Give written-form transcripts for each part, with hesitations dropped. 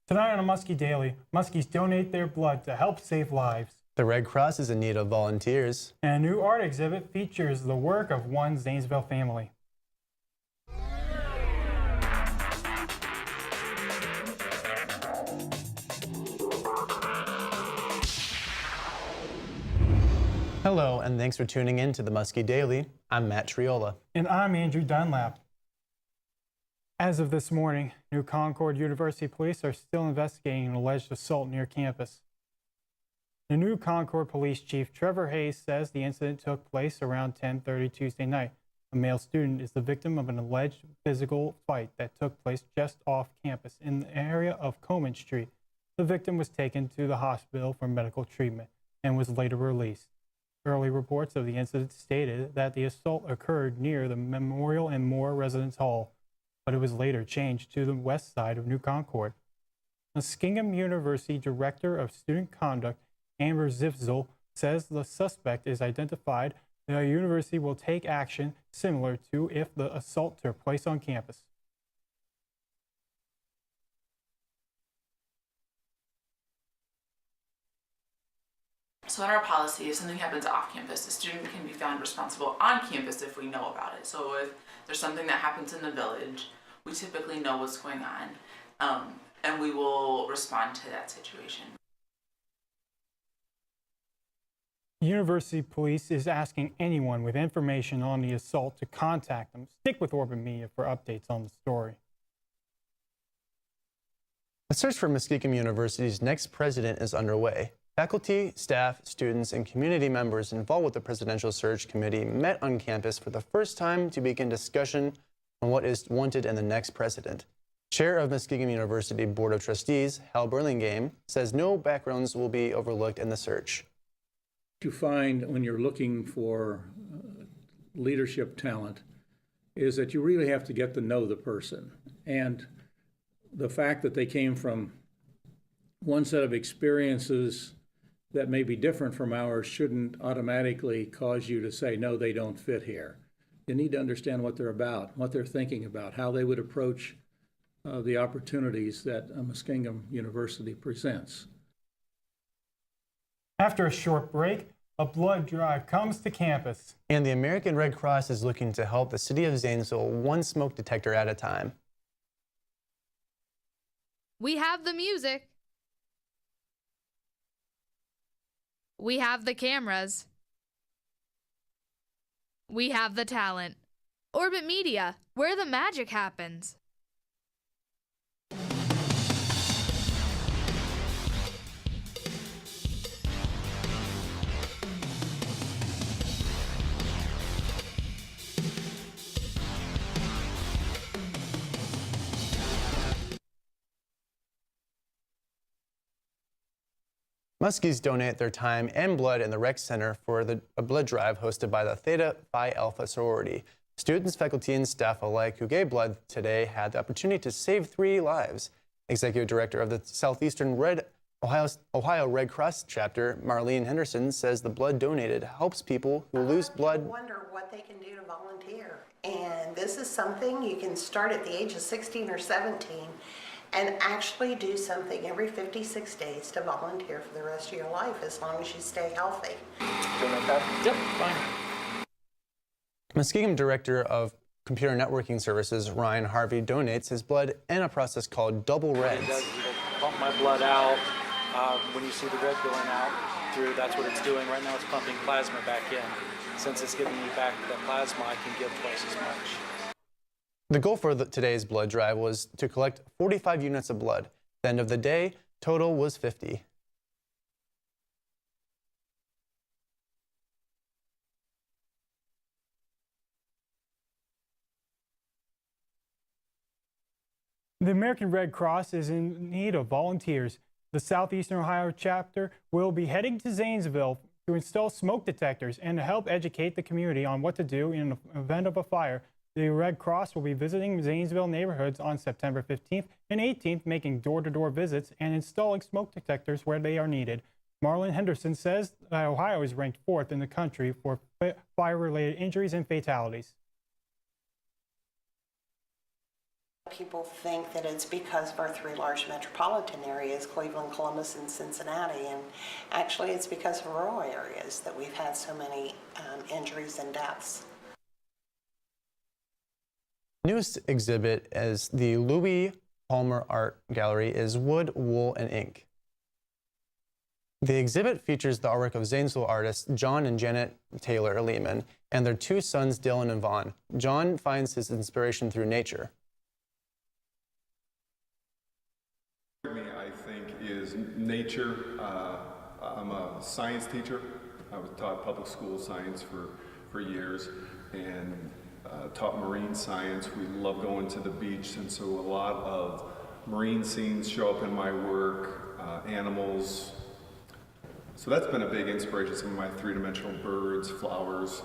Tonight on Muskie Daily, Muskies donate their blood to help save lives. The Red Cross is in need of volunteers. And a new art exhibit features the work of one Zanesville family. Hello, and thanks for tuning in to the Muskie Daily. I'm Matt Triola. And I'm Andrew Dunlap. As of this morning, New Concord University police are still investigating an alleged assault near campus. The New Concord Police Chief Trevor Hayes says the incident took place around 10:30 Tuesday night. A male student is the victim of an alleged physical fight that took place just off campus in the area of Coleman Street. The victim was taken to the hospital for medical treatment and was later released. Early reports of the incident stated that the assault occurred near the Memorial and Moore Residence Hall, but it was later changed to the west side of New Concord. Muskingum University Director of Student Conduct, Amber Zivzel, says the suspect is identified. The university will take action similar to if the assault took place on campus. So in our policy, if something happens off campus, the student can be found responsible on campus if we know about it. So if there's something that happens in the village, we typically know what's going on, and we will respond to that situation. University Police is asking anyone with information on the assault to contact them. Stick with Orbit Media for updates on the story. The search for Muskingum University's next president is underway. Faculty, staff, students, and community members involved with the Presidential Search Committee met on campus for the first time to begin discussion on what is wanted in the next president. Chair of Muskingum University Board of Trustees, Hal Burlingame, says no backgrounds will be overlooked in the search. What you find when you're looking for leadership talent is that you really have to get to know the person. And the fact that they came from one set of experiences that may be different from ours shouldn't automatically cause you to say, no, they don't fit here. You need to understand what they're about, what they're thinking about, how they would approach the opportunities that Muskingum University presents. After a short break, a blood drive comes to campus. And the American Red Cross is looking to help the city of Zanesville one smoke detector at a time. We have the music. We have the cameras. We have the talent. Orbit Media, where the magic happens. Muskies donate their time and blood in the rec center for a blood drive hosted by the Theta Phi Alpha sorority. Students, faculty, and staff alike who gave blood today had the opportunity to save 3 lives. Executive Director of the Southeastern Ohio Red Cross chapter, Marlene Henderson, says the blood donated helps people who lose blood. Wonder what they can do to volunteer. And this is something you can start at the age of 16 or 17 and actually do something every 56 days to volunteer for the rest of your life as long as you stay healthy. Yep, fine. Muskingum Director of Computer Networking Services, Ryan Harvey, donates his blood in a process called double reds. It does pump my blood out. When you see the red going out through, that's what it's doing. Right now it's pumping plasma back in. Since it's giving me back the plasma, I can give twice as much. The goal for today's blood drive was to collect 45 units of blood. At the end of the day, total was 50. The American Red Cross is in need of volunteers. The Southeastern Ohio chapter will be heading to Zanesville to install smoke detectors and to help educate the community on what to do in the event of a fire. The Red Cross will be visiting Zanesville neighborhoods on September 15th and 18th, making door-to-door visits and installing smoke detectors where they are needed. Marlon Henderson says that Ohio is ranked 4th in the country for fire-related injuries and fatalities. people think that it's because of our three large metropolitan areas, Cleveland, Columbus, and Cincinnati, and actually it's because of rural areas that we've had so many injuries and deaths. Newest exhibit as the Louis Palmer Art Gallery is Wood, Wool, and Ink. The exhibit features the artwork of Zanesville artists John and Janet Taylor Lehman and their two sons Dylan and Vaughn. John finds his inspiration through nature. I think is nature. I'm a science teacher. I was taught public school science for years and taught marine science. We love going to the beach, and so a lot of marine scenes show up in my work, animals. So that's been a big inspiration, some of my three-dimensional birds, flowers.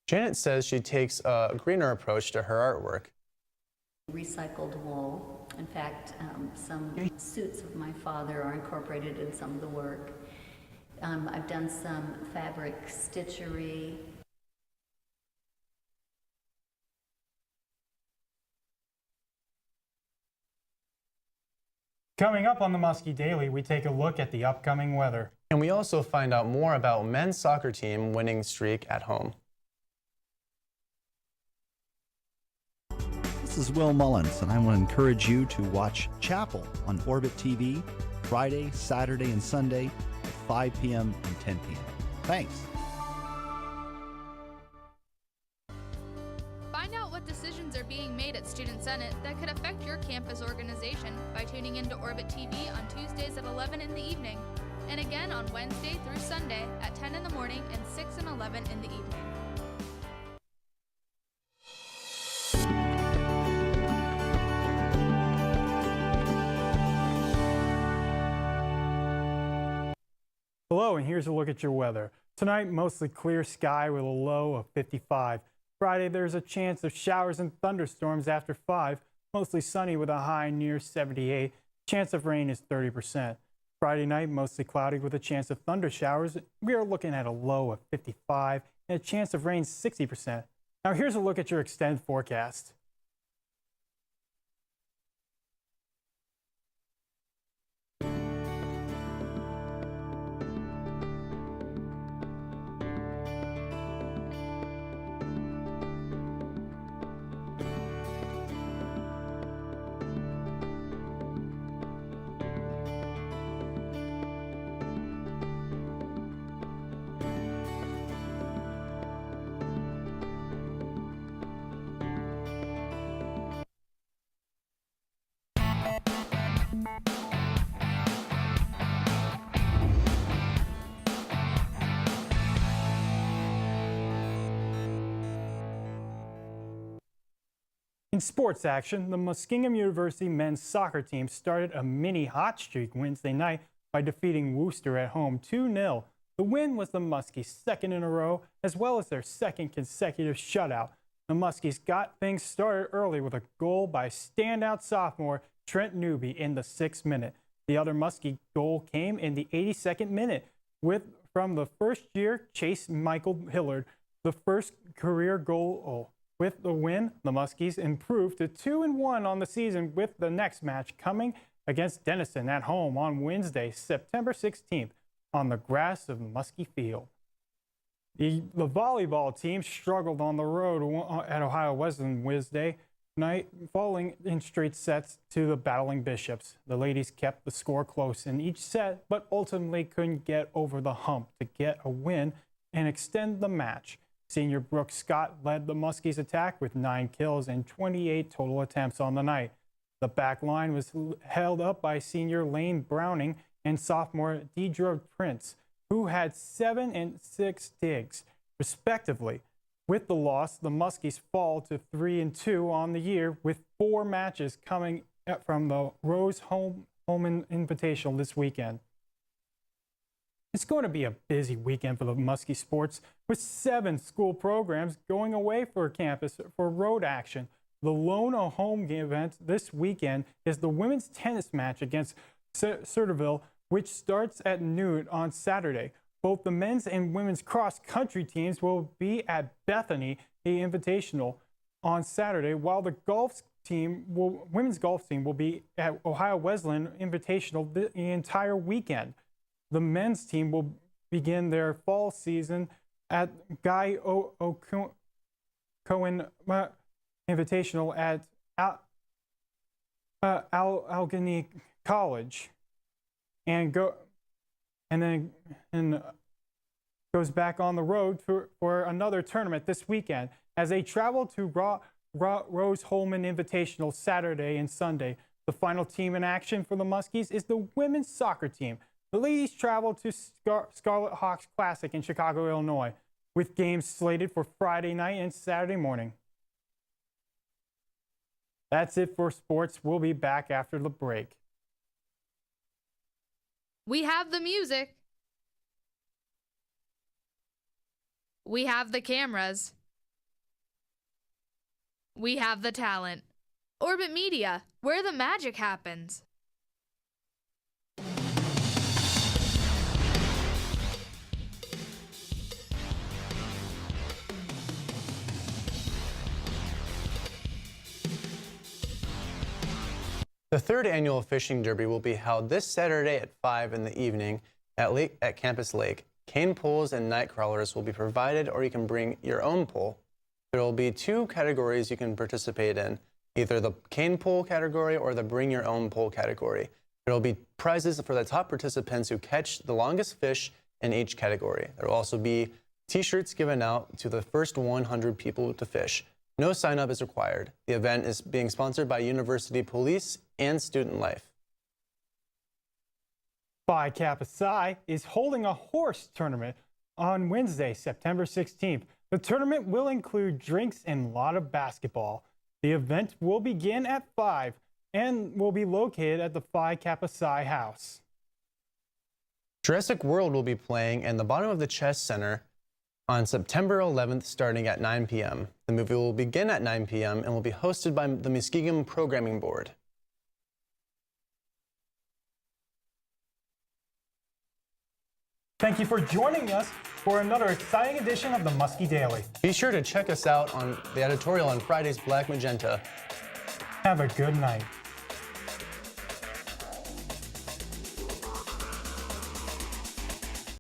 Janet says she takes a greener approach to her artwork. Recycled wool. In fact, some suits of my father are incorporated in some of the work. I've done some fabric stitchery. Coming up on the Muskie Daily, we take a look at the upcoming weather. And we also find out more about men's soccer team winning streak at home. This is Will Mullins, and I want to encourage you to watch Chapel on Orbit TV Friday, Saturday, and Sunday at 5 p.m. and 10 p.m. Thanks. Find out what decisions are being made at Student Senate that could affect your campus organization by tuning into Orbit TV on Tuesdays at 11 in the evening, and again on Wednesday through Sunday at 10 in the morning and 6 and 11 in the evening. Hello, and here's a look at your weather. Tonight, mostly clear sky with a low of 55. Friday, there's a chance of showers and thunderstorms after 5, mostly sunny with a high near 78. Chance of rain is 30%. Friday night, mostly cloudy with a chance of thunder showers. We are looking at a low of 55 and a chance of rain 60%. Now here's a look at your extended forecast. In sports action, the Muskingum University men's soccer team started a mini hot streak Wednesday night by defeating Worcester at home 2-0. The win was the Muskies' second in a row, as well as their second consecutive shutout. The Muskies got things started early with a goal by standout sophomore Trent Newby in the 6th minute. The other Muskie goal came in the 82nd minute from the first-year Chase Michael Hillard, the first career goal. With the win, the Muskies improved to 2-1 on the season, with the next match coming against Denison at home on Wednesday, September 16th, on the grass of Muskie Field. The volleyball team struggled on the road at Ohio Wesleyan Wednesday night, falling in straight sets to the battling Bishops. The ladies kept the score close in each set, but ultimately couldn't get over the hump to get a win and extend the match. Senior Brooke Scott led the Muskies' attack with 9 kills and 28 total attempts on the night. The back line was held up by senior Lane Browning and sophomore Deidre Prince, who had 7 and 6 digs, respectively. With the loss, the Muskies fall to 3-2 on the year, with 4 matches coming from the Rose Home Invitational this weekend. It's going to be a busy weekend for the Muskie sports, with 7 school programs going away for campus for road action. The lone home event this weekend is the women's tennis match against Centerville, which starts at noon on Saturday. Both the men's and women's cross-country teams will be at Bethany Invitational on Saturday, while the women's golf team will be at Ohio Wesleyan Invitational the entire weekend. The men's team will begin their fall season at Guy Cohen Invitational at Allegheny College, and then goes back on the road for another tournament this weekend as they travel to Rose Holman Invitational Saturday and Sunday. The final team in action for the Muskies is the women's soccer team. The ladies travel to Scarlet Hawks Classic in Chicago, Illinois, with games slated for Friday night and Saturday morning. That's it for sports. We'll be back after the break. We have the music. We have the cameras. We have the talent. Orbit Media, where the magic happens. The third annual fishing derby will be held this Saturday at 5 in the evening at Campus Lake. Cane poles and night crawlers will be provided, or you can bring your own pole. There will be 2 categories you can participate in, either the cane pole category or the bring your own pole category. There will be prizes for the top participants who catch the longest fish in each category. There will also be t-shirts given out to the first 100 people to fish. No sign-up is required. The event is being sponsored by University Police and Student Life. Phi Kappa Psi is holding a horse tournament on Wednesday, September 16th. The tournament will include drinks and a lot of basketball. The event will begin at 5 and will be located at the Phi Kappa Psi house. Jurassic World will be playing in the bottom of the Chess Center on September 11th, starting at 9 p.m. The movie will begin at 9 p.m. and will be hosted by the Muskingum Programming Board. Thank you for joining us for another exciting edition of the Muskie Daily. Be sure to check us out on the editorial on Friday's Black Magenta. Have a good night.